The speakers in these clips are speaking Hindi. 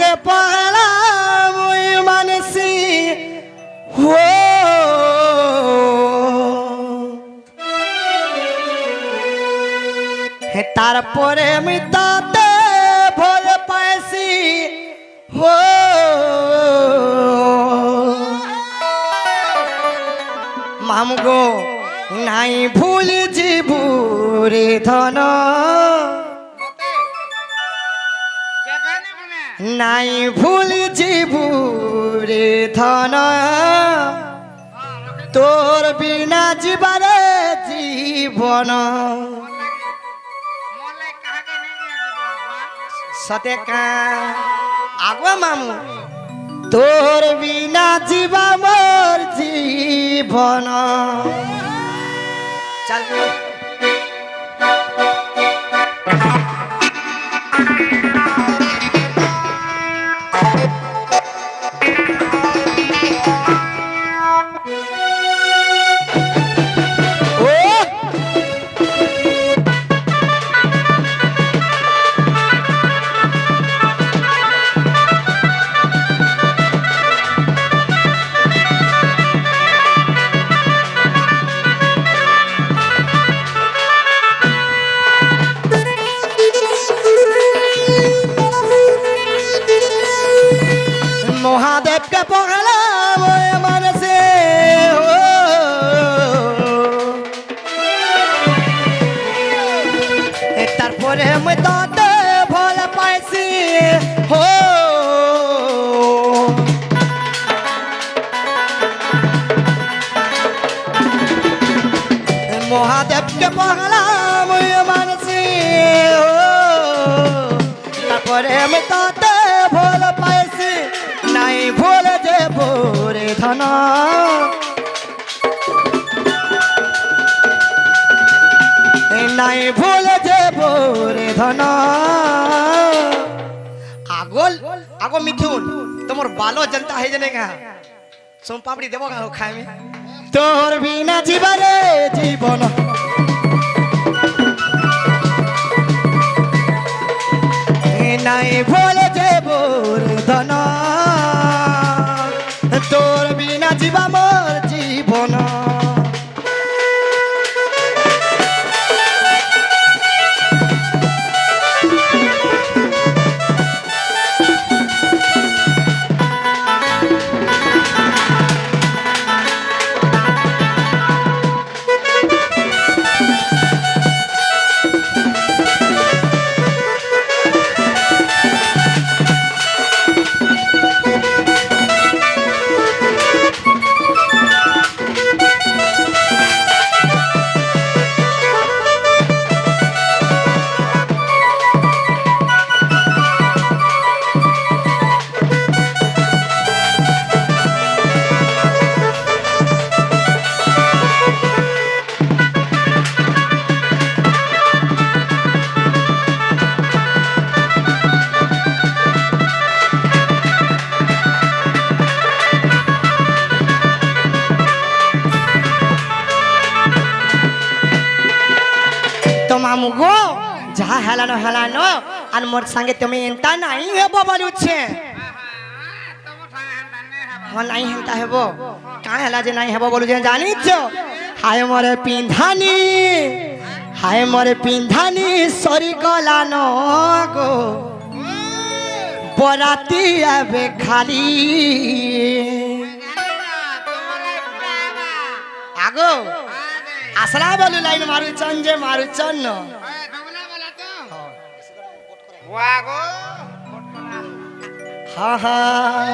के पहला मुई मानसी हो हे तार परे मिताते भोल पैसी हो मामगो नाई भूल जीबू रे धन नाई भूल जीबू रे धन तोर बिना जीवारे जीवन सते का आगवा मामू तोर बिना जीवा मोर जीवन चल महादेव के पगला मन से हो तारपरे मैं ताते भोल पाइसी हो महादेव के पगला मन से हो तारपरे मैं ताते भोल पाइसी नाई भूल जे बोरे धन नाई भूल जे बोरे धन आगोल आगो मिथुन तुमर बालो जनता है जने का सोम पापड़ी देबो का खाए में तोर बिना जीवरे जीवन नाई भूल जे बोरे धन तोर बिना जीवा मोर जीवन मामू गो जहा हेलानो और मोर संगे तुम्हें एंता नहीं हेबो बोलुछे हां नहीं हेंता हेबो का हेला जे नहीं हेबो बोलु जे जानी छो हाय मोरे पिंधानी सरी गलानो गो बराती आबे खाली आगो असला बोलू लाइन मारुचन जे मारुचन न वागो हाँ हाँ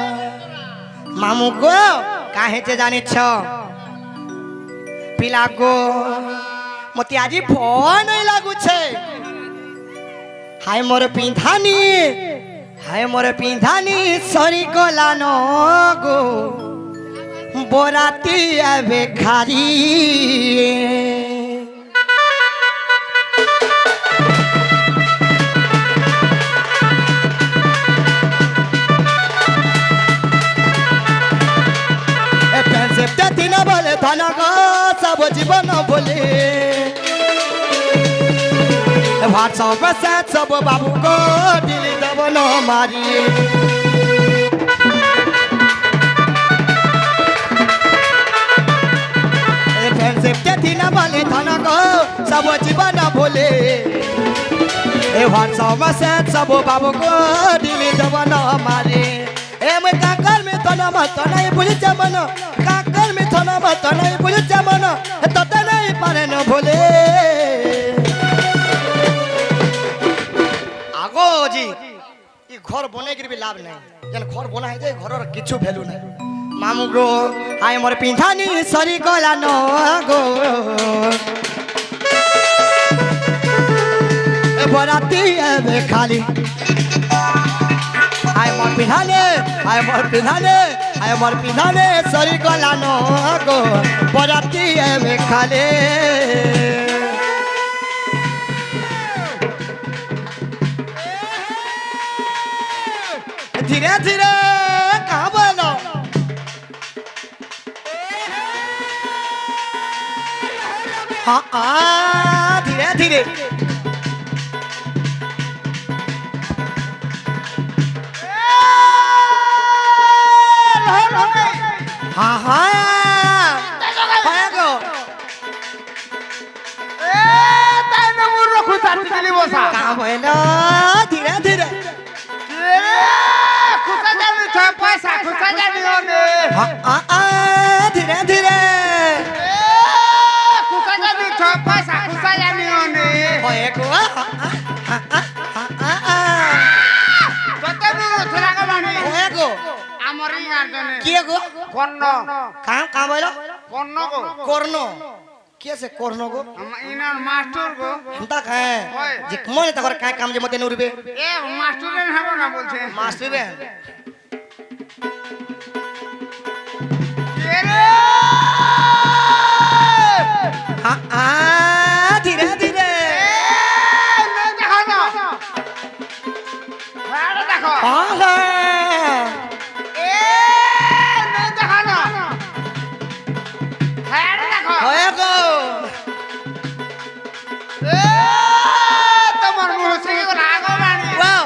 मामू गो काहे जे जाने छ पिला गो मते आजी फोन नहीं लागू छे हाय मोर पिंधानी सरी गलानो गो बोराती आबे खाली बोले धन सब जीवन बोले व्हाट्सएप से सब बाबू को दिल दबन मारी अब जीवन भोले ए व्हाट्सएप मैसेज सब बाबू को डिलीट बना मारे ए मैं काकर में तो ना मत नहीं बुझ जमन काकर में तो ना मत नहीं बुझ जमन तो नहीं पारे न भोले आगो जी ई घर बने के भी लाभ नहीं जन घर बना है जे घर किछु वैल्यू नहीं मामू गो आय मोर पिंधानी सरी गला न गो ए बराती ए खाली आय मोर पिंधाने सरी गला न गो बराती ए खाली धीरे धीरे कहाँ बोलो हाँ धीरे धीरे हाँ हाँ कहाँ बोलो धीरे धीरे धीरे धीरे कर्ण गो इनार मास्टर गो हमता खाए जे मन तकर काय काम जे मते नुरबे ए मास्टर ने हबो ना बोलछे मास्टर रे हाँ धीरे धीरे नहीं देखो ना हां देखो हाँ ए नहीं देखो ना हां देखो होए गो ए तमर मोहसी को लागो बानी वाओ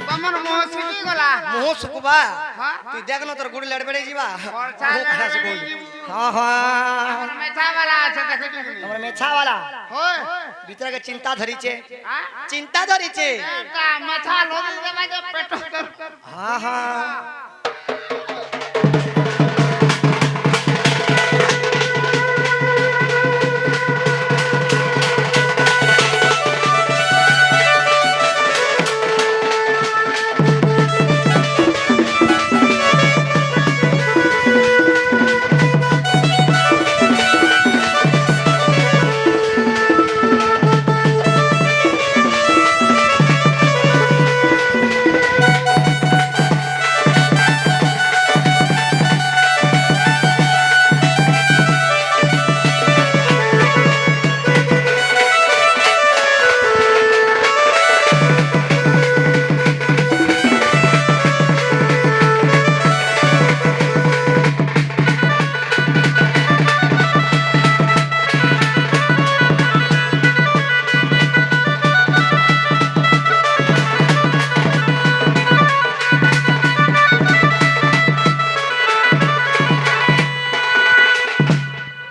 तमर मोहसी गला मुंह सुकुबा तू देख न तोर गुड़ी लड़बेड़े जीवा हाँ हाँ मेछा वाला আছে দেখো তুমি हमर मेछा वाला होय भीतर के चिंता धरी छे चिंता धरी छे का मेछा लोग देबा जे पेट हाँ हाँ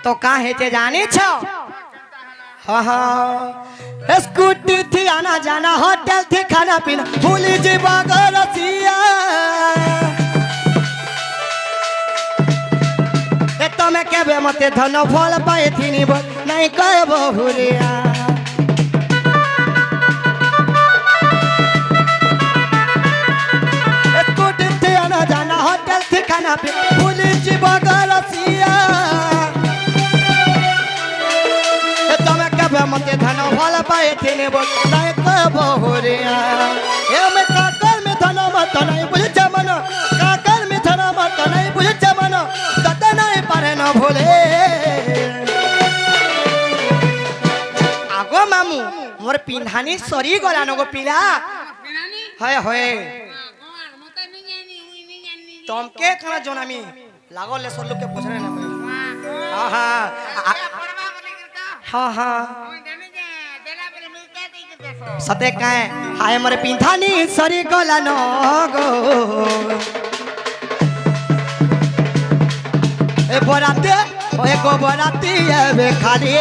तो काहे ते जानी छो हाँ हाँ स्कूटी थी आना जाना होटल थी खाना पीना भूली जी रसिया ए तो मैं केबे मते धन फल पाए थी नी बोल नहीं कहे बहुरिया स्कूटी थी आना जाना होटल थी खाना पीना भूली जी रसिया मते धन फल पाए थे ने बोल नहीं कबो हो रिया ए मैं काकर में धन मत नहीं बुझ जमन काकर में धन मत नहीं बुझ जमन तत नहीं पारे न भोले आगो मामू मोर पिंधानी सरी गला न गो पिला है होए तुम के कना जोनामी लागो ले सोलु के पूछ रहे ना हां हां हाँ हाँ सते काए हाय मरे पिंधानी सरी गला न गो ए बराते ओ एको बराती ए खाली